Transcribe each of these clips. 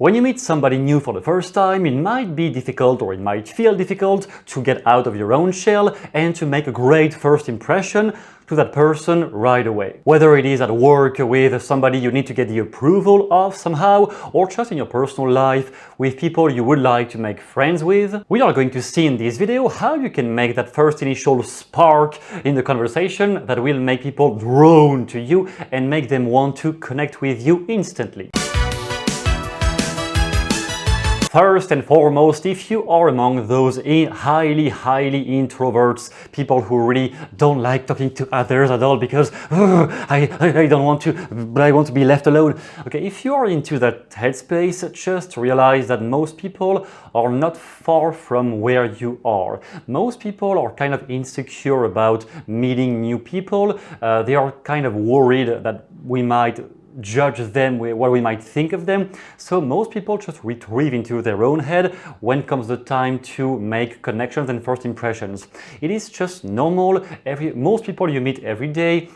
When you meet somebody new for the first time, it might be difficult or it might feel difficult to get out of your own shell and to make a great first impression to that person right away. Whether it is at work with somebody you need to get the approval of somehow, or just in your personal life with people you would like to make friends with, we are going to see in this video how you can make that first initial spark in the conversation that will make people drawn to you and make them want to connect with you instantly. First and foremost, if you are among those highly introverts, people who really don't like talking to others at all because I don't want to, but I want to be left alone. Okay, if you are into that headspace, just realize that most people are not far from where you are. Most people are kind of insecure about meeting new people. They are kind of worried that we might judge them, what we might think of them. So most people just retreat into their own head when comes the time to make connections and first impressions. It is just normal. Most people you meet every day,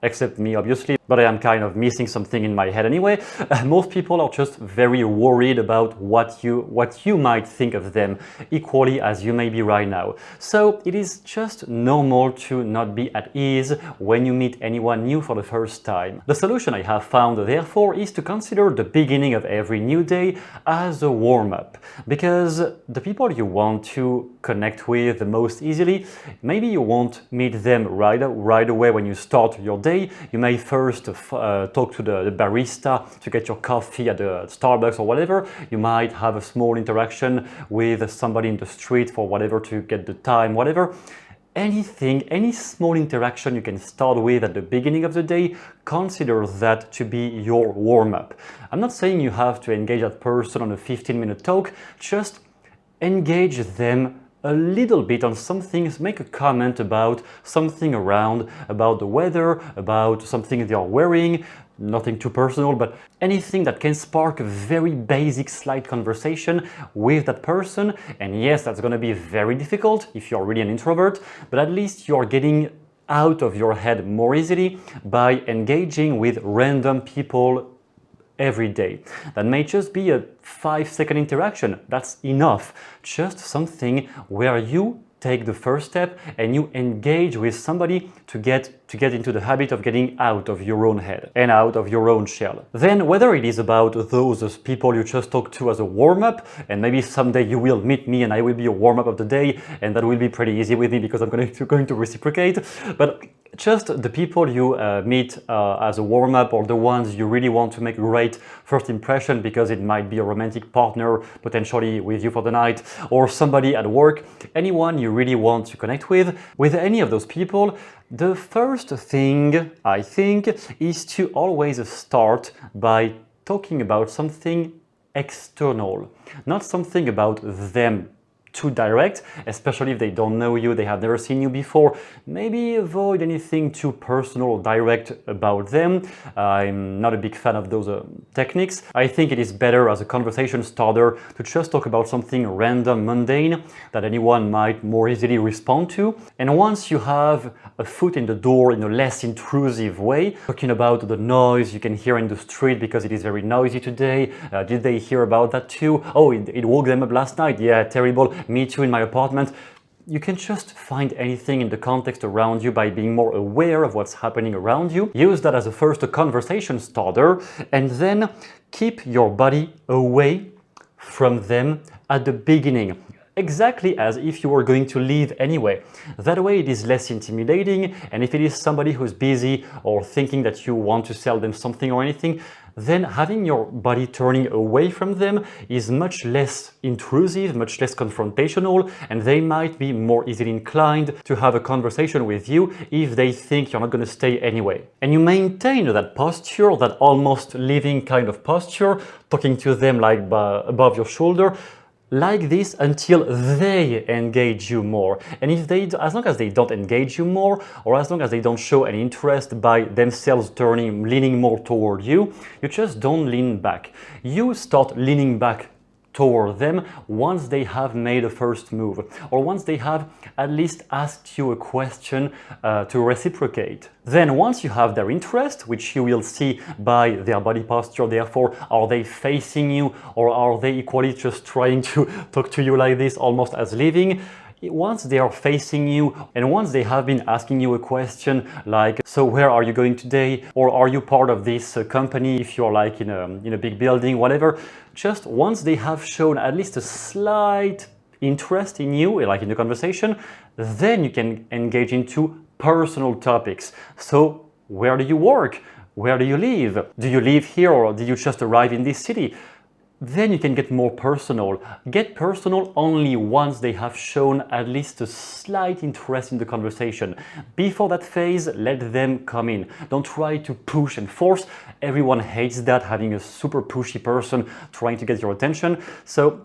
except me obviously, but I am kind of missing something in my head anyway. Most people are just very worried about what you might think of them, equally as you may be right now. So it is just normal to not be at ease when you meet anyone new for the first time. The solution I have found, therefore, is to consider the beginning of every new day as a warm-up, because the people you want to connect with the most easily, maybe you won't meet them right away when you start your day. You may first talk to the barista to get your coffee at the Starbucks or whatever. You might have a small interaction with somebody in the street for whatever, to get the time, whatever. Anything, any small interaction you can start with at the beginning of the day, consider that to be your warm-up. I'm not saying you have to engage that person on a 15-minute talk, just engage them a little bit on some things. Make a comment about something around, about the weather, about something they are wearing, nothing too personal, but anything that can spark a very basic slight conversation with that person. And yes, that's going to be very difficult if you're really an introvert, but at least you're getting out of your head more easily by engaging with random people every day. That may just be a 5-second interaction. That's enough. Just something where you take the first step and you engage with somebody to get into the habit of getting out of your own head and out of your own shell. Then whether it is about those people you just talked to as a warm-up, and maybe someday you will meet me and I will be a warm-up of the day, and that will be pretty easy with me because I'm going to reciprocate, but just the people you meet as a warm-up, or the ones you really want to make a great first impression because it might be a romantic partner potentially with you for the night, or somebody at work, anyone you really want to connect with any of those people, the first thing I think is to always start by talking about something external, not something about them too direct, especially if they don't know you, they have never seen you before. Maybe avoid anything too personal or direct about them. I'm not a big fan of those techniques. I think it is better as a conversation starter to just talk about something random, mundane, that anyone might more easily respond to. And once you have a foot in the door in a less intrusive way, talking about the noise you can hear in the street because it is very noisy today. Did they hear about that too? Oh, it woke them up last night. Yeah, terrible. Me too in my apartment. You can just find anything in the context around you by being more aware of what's happening around you. Use that as a first conversation starter, and then keep your body away from them at the beginning, exactly as if you were going to leave anyway. That way it is less intimidating, and if it is somebody who's busy or thinking that you want to sell them something or anything, then having your body turning away from them is much less intrusive, much less confrontational, and they might be more easily inclined to have a conversation with you if they think you're not going to stay anyway. And you maintain that posture, that almost leaving kind of posture, talking to them like above your shoulder, like this until they engage you more. And if they, as long as they don't engage you more, or as long as they don't show any interest by themselves leaning more toward you, you just don't lean back. You start leaning back toward them once they have made a first move, or once they have at least asked you a question to reciprocate. Then once you have their interest, which you will see by their body posture, therefore, are they facing you or are they equally just trying to talk to you like this, almost as living? Once they are facing you and once they have been asking you a question like, so where are you going today? Or are you part of this company if you're like in a big building, whatever, just once they have shown at least a slight interest in you, like in the conversation, then you can engage into personal topics. So where do you work? Where do you live? Do you live here or did you just arrive in this city? Then you can get more personal. Get personal only once they have shown at least a slight interest in the conversation. Before that phase, let them come in. Don't try to push and force. Everyone hates that, having a super pushy person trying to get your attention. So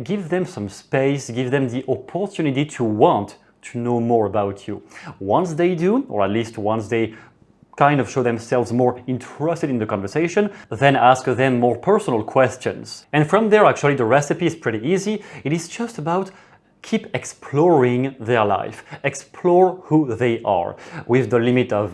give them some space, give them the opportunity to want to know more about you. Once they do, or at least once they kind of show themselves more interested in the conversation, then ask them more personal questions. And from there, actually, the recipe is pretty easy. It is just about keep exploring their life, explore who they are with the limit of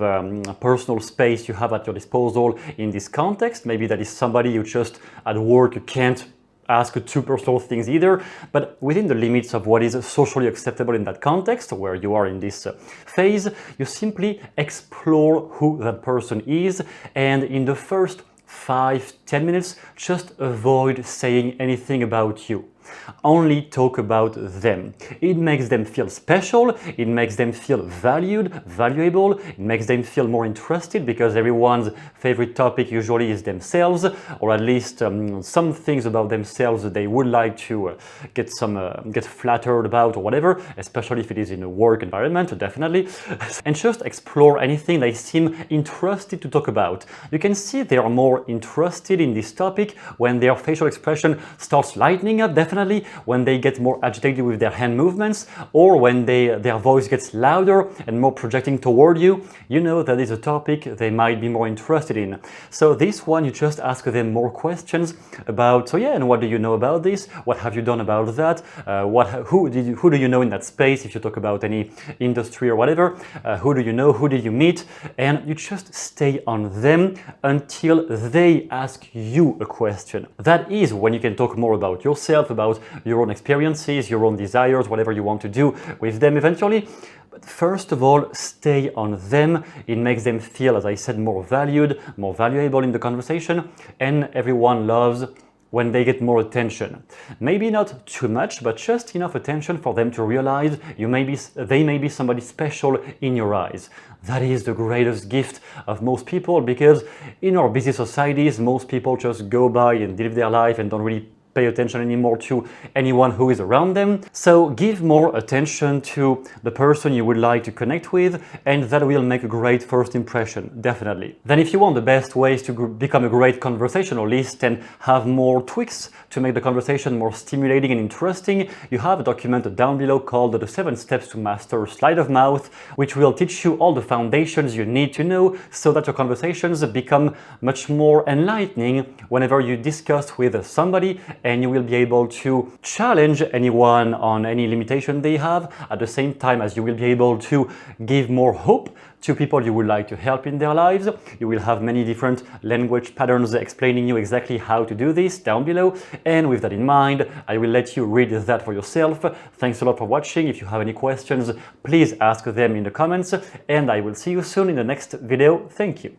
personal space you have at your disposal in this context. Maybe that is somebody you just at work you can't ask too personal things either, but within the limits of what is socially acceptable in that context where you are in this phase, you simply explore who that person is, and in the first 5-10 minutes, just avoid saying anything about you. Only talk about them. It makes them feel special, it makes them feel valued, valuable, it makes them feel more interested because everyone's favorite topic usually is themselves, or at least some things about themselves they would like to get flattered about or whatever, especially if it is in a work environment, definitely. And just explore anything they seem interested to talk about. You can see they are more interested in this topic when their facial expression starts lightening up, definitely, when they get more agitated with their hand movements, or when their voice gets louder and more projecting toward you. You know that is a topic they might be more interested in. So this one, you just ask them more questions about, so yeah, and what do you know about this? What have you done about that? Who do you know in that space, if you talk about any industry or whatever? Who do you know? Who did you meet? And you just stay on them until they ask you a question. That is when you can talk more about yourself, about your own experiences, your own desires, whatever you want to do with them eventually. But first of all, stay on them. It makes them feel, as I said, more valued, more valuable in the conversation, and everyone loves when they get more attention. Maybe not too much, but just enough attention for them to realize they may be somebody special in your eyes. That is the greatest gift of most people, because in our busy societies, most people just go by and live their life and don't really pay attention anymore to anyone who is around them. So give more attention to the person you would like to connect with, and that will make a great first impression, definitely. Then if you want the best ways to become a great conversationalist and have more tweaks to make the conversation more stimulating and interesting, you have a document down below called the 7 Steps to Master Sleight of Mouth, which will teach you all the foundations you need to know so that your conversations become much more enlightening whenever you discuss with somebody, and you will be able to challenge anyone on any limitation they have, at the same time as you will be able to give more hope to people you would like to help in their lives. You will have many different language patterns explaining you exactly how to do this down below, and with that in mind, I will let you read that for yourself. Thanks a lot for watching. If you have any questions, please ask them in the comments, and I will see you soon in the next video. Thank you.